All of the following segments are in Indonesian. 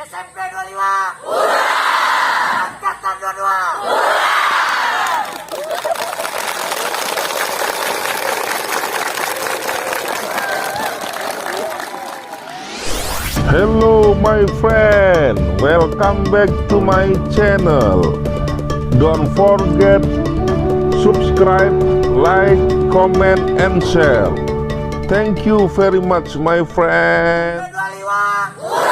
SMP 25. Angkatan 22. Hello my friend, welcome back to my channel. Don't forget subscribe, like, comment and share. Thank you very much my friend. 25.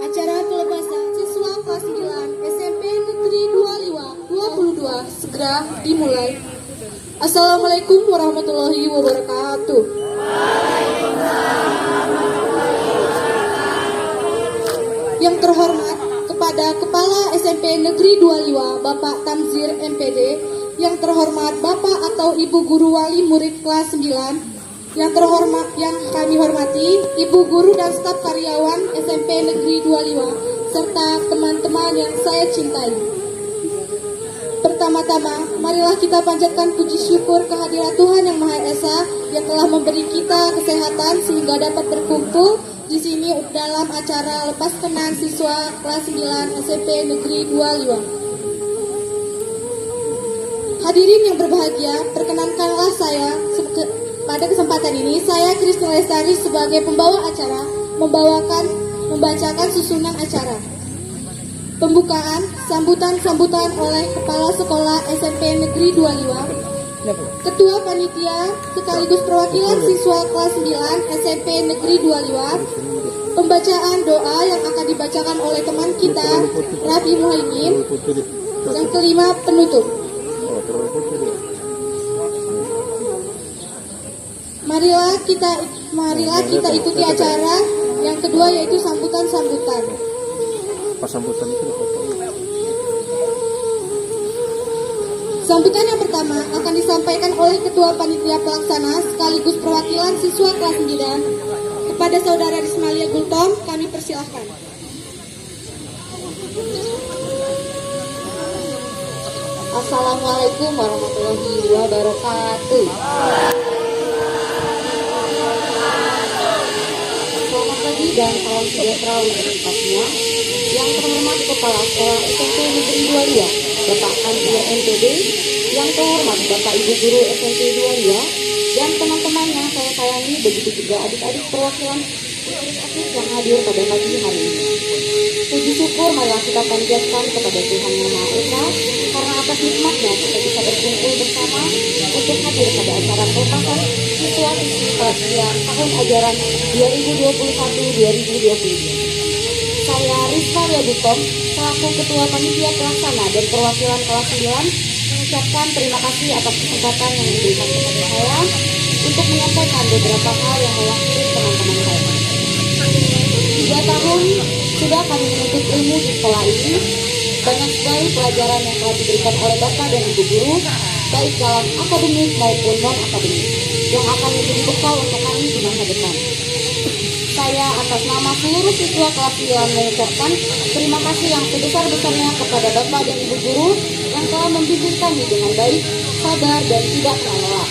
Acara pelepasan siswa kelas 9 SMP Negeri 22 segera dimulai. Assalamualaikum warahmatullahi wabarakatuh. Yang terhormat kepada Kepala SMP Negeri 25 Bapak Tamzir MPD, yang terhormat Bapak atau Ibu Guru Wali Murid kelas 9, yang kami hormati Ibu Guru dan staf karyawan SMP Negeri 25 serta teman-teman yang saya cintai. Pertama-tama, marilah kita panjatkan puji syukur kehadirat Tuhan Yang Maha Esa yang telah memberi kita kesehatan sehingga dapat berkumpul di sini dalam acara lepas kenang siswa kelas 9 SMP Negeri 25. Hadirin yang berbahagia, perkenankanlah saya pada kesempatan ini, saya Kristin Lestari sebagai pembawa acara membacakan susunan acara. Pembukaan, sambutan oleh Kepala Sekolah SMP Negeri 25, Ketua Panitia sekaligus perwakilan siswa kelas 9 SMP Negeri 25, pembacaan doa yang akan dibacakan oleh teman kita, Rabi Muhaimin, yang kelima penutup. Marilah kita ikuti acara yang kedua, yaitu sambutan-sambutan. Sambutan yang pertama akan disampaikan oleh Ketua Panitia Pelaksana sekaligus perwakilan siswa kelas 9. Kepada Saudara Rismalia Gultom, kami persilahkan. Assalamualaikum warahmatullahi wabarakatuh. Selamat pagi dan salam sejahtera untuk tempatnya. Yang terhormat Kepala Sekolah SMP Negeri 22 Bapak Tamzir MPD, yang terhormat Bapak Ibu Guru SMP 22 dan teman-teman yang saya sayangi, begitu juga adik-adik perwakilan yang hadir pada pagi hari ini. Puji syukur marilah kita panjatkan kepada Tuhan Yang Maha Esa karena atas nikmatnya kita bisa berkumpul bersama untuk hadir pada acara pelepasan siswa-siswi kelas 9 tahun ajaran 2021-2022. Saya Rismalia Gultom selaku Ketua Panitia Pelaksana dan perwakilan kelas 9 mengucapkan terima kasih atas kesempatan yang diberikan kepada saya untuk menyampaikan beberapa hal yang mewakili teman-teman saya. 3 tahun sudah kami menuntut ilmu di sekolah ini. Banyak sekali pelajaran yang telah diberikan oleh Bapak dan Ibu Guru, baik dalam akademik maupun non-akademik, yang akan menjadi bekal untuk kami di masa depan. Saya atas nama seluruh siswa kelas 9 mengucapkan terima kasih yang sebesar-besarnya kepada Bapak dan Ibu Guru yang telah membimbing kami dengan baik, sabar, dan tidak pernah lelah.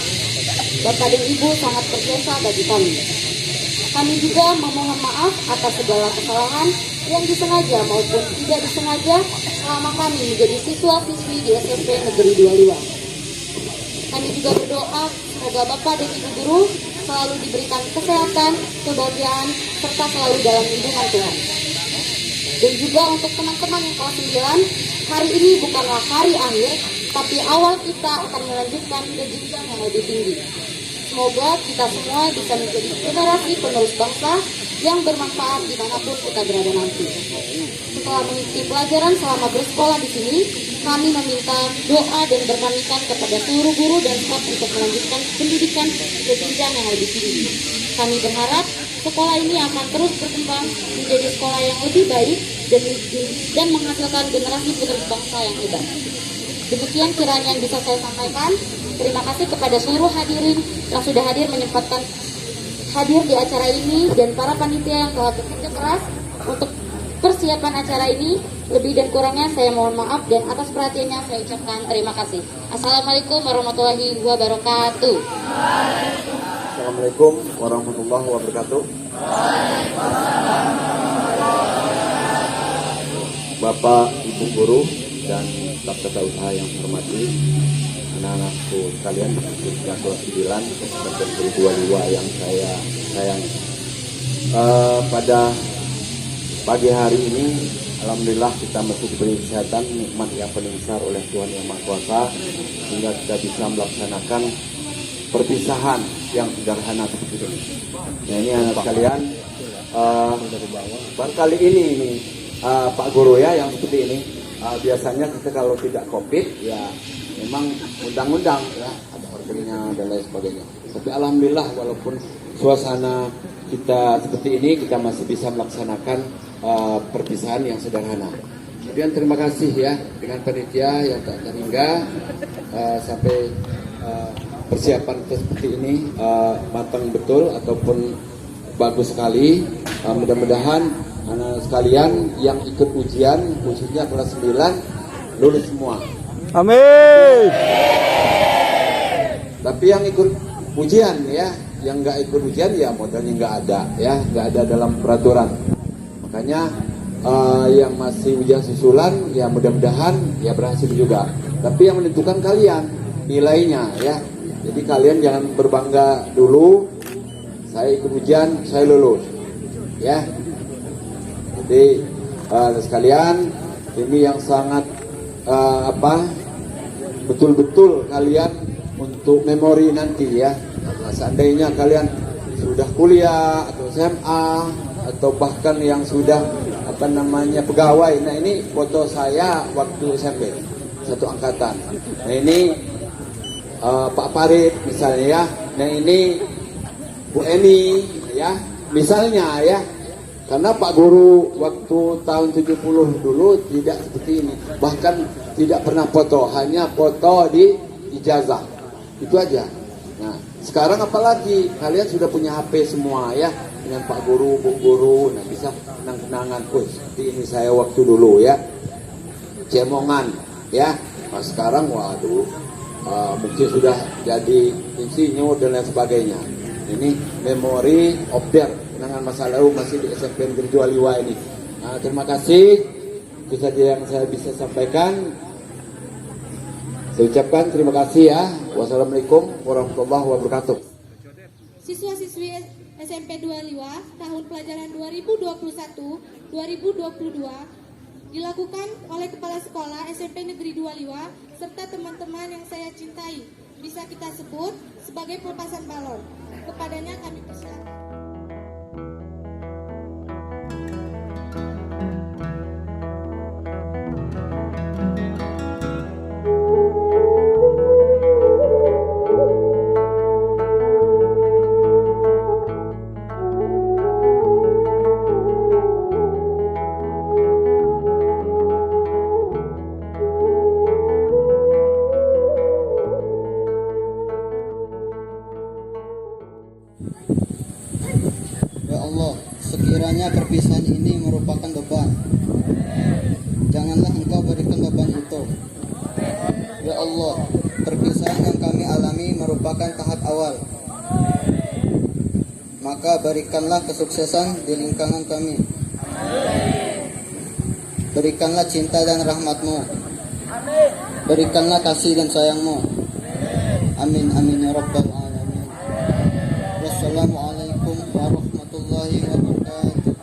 Bapak dan Ibu sangat berjasa bagi kami. Kami juga memohon maaf atas segala kesalahan yang disengaja maupun tidak disengaja selama kami menjadi siswa-siswi di SMP Negeri 22. Kami juga berdoa semoga Bapak dan Ibu Guru selalu diberikan kesehatan, kebahagiaan, serta selalu dalam lindungan Tuhan. Dan juga untuk teman-teman yang kelas 9, Hari ini bukanlah hari akhir, tapi awal kita akan melanjutkan ke jenjang yang lebih tinggi. Semoga kita semua bisa menjadi generasi penerus bangsa yang bermanfaat dimanapun kita berada nanti. Setelah mengikuti pelajaran selama bersekolah di sini, kami meminta doa dan berpamitan kepada seluruh guru dan staf untuk melanjutkan pendidikan ke jenjang yang lebih tinggi. Kami berharap sekolah ini akan terus berkembang menjadi sekolah yang lebih baik dan menghasilkan generasi penerus bangsa yang hebat. Demikian kiranya yang bisa saya sampaikan. Terima kasih kepada seluruh hadirin yang sudah hadir menyempatkan hadir di acara ini dan para panitia yang telah bekerja keras untuk persiapan acara ini. Lebih dan kurangnya saya mohon maaf dan atas perhatiannya saya ucapkan terima kasih. Assalamualaikum warahmatullahi wabarakatuh. Assalamualaikum warahmatullahi wabarakatuh. Bapak, Ibu guru dan staf tata usaha yang saya hormati, anak-anakku sekalian, khususnya kelas 9 dan guru 22 yang saya sayangi. Pada pagi hari ini, alhamdulillah kita masih diberi kesehatan, nikmat yang paling besar oleh Tuhan Yang Maha Kuasa, sehingga kita bisa melaksanakan perpisahan yang sederhana seperti ini. Nah, ini anak sekalian, barangkali ini Pak Guru ya yang seperti ini. Biasanya kita kalau tidak COVID ya memang undang-undang ya, ada ordernya dan lain sebagainya. Tapi alhamdulillah walaupun suasana kita seperti ini, kita masih bisa melaksanakan perpisahan yang sederhana. Kemudian terima kasih ya dengan panitia yang tak terhingga sampai persiapan seperti ini matang betul ataupun bagus sekali. Mudah-mudahan anak sekalian yang ikut ujian khususnya kelas 9 lulus semua. Amin. Tapi yang ikut ujian ya, yang nggak ikut ujian ya modalnya nggak ada ya, nggak ada dalam peraturan. Makanya yang masih ujian susulan ya mudah-mudahan ya berhasil juga. Tapi yang menentukan kalian nilainya ya. Jadi kalian jangan berbangga dulu. Saya ikut ujian, saya lulus. Ya. Jadi sekalian ini yang sangat betul-betul kalian untuk memori nanti ya. Nah, seandainya kalian sudah kuliah atau SMA atau bahkan yang sudah pegawai. Nah, ini foto saya waktu SMP satu angkatan. Nah, ini Pak Farid misalnya ya. Nah, ini Bu Eni ya. Misalnya ya. Karena Pak Guru waktu tahun 70 dulu tidak seperti ini. Bahkan tidak pernah foto, hanya foto di ijazah. Itu aja. Nah, sekarang apalagi kalian sudah punya HP semua ya. Dengan Pak Guru, Bu Guru, nah bisa kenang-kenangan. Seperti ini saya waktu dulu ya. Cemongan ya. Nah, sekarang waduh, mungkin sudah jadi insinyur dan lain sebagainya. Ini memory of there. Kenangan masa lalu masih di SMP Negeri 2 ini. Nah, terima kasih. Itu saja yang saya bisa sampaikan. Saya ucapkan terima kasih ya. Wassalamualaikum warahmatullahi wabarakatuh. Siswa-siswi SMP 2 Liwa tahun pelajaran 2021-2022 dilakukan oleh Kepala Sekolah SMP Negeri 2 Liwa serta teman-teman yang saya cintai. Bisa kita sebut sebagai pelepasan balon. Kepadanya kami persilakan. Ya Allah, sekiranya perpisahan ini merupakan beban, janganlah Engkau berikan beban itu. Ya Allah, perpisahan yang kami alami merupakan tahap awal, maka berikanlah kesuksesan di lingkungan kami. Berikanlah cinta dan rahmat-Mu. Berikanlah kasih dan sayang-Mu. Amin amin ya rabbal alamin. Wassalamualaikum warahmatullahi wabarakatuh.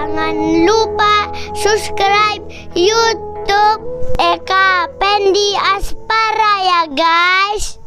Jangan lupa subscribe YouTube Eka Pendi Aspara ya guys.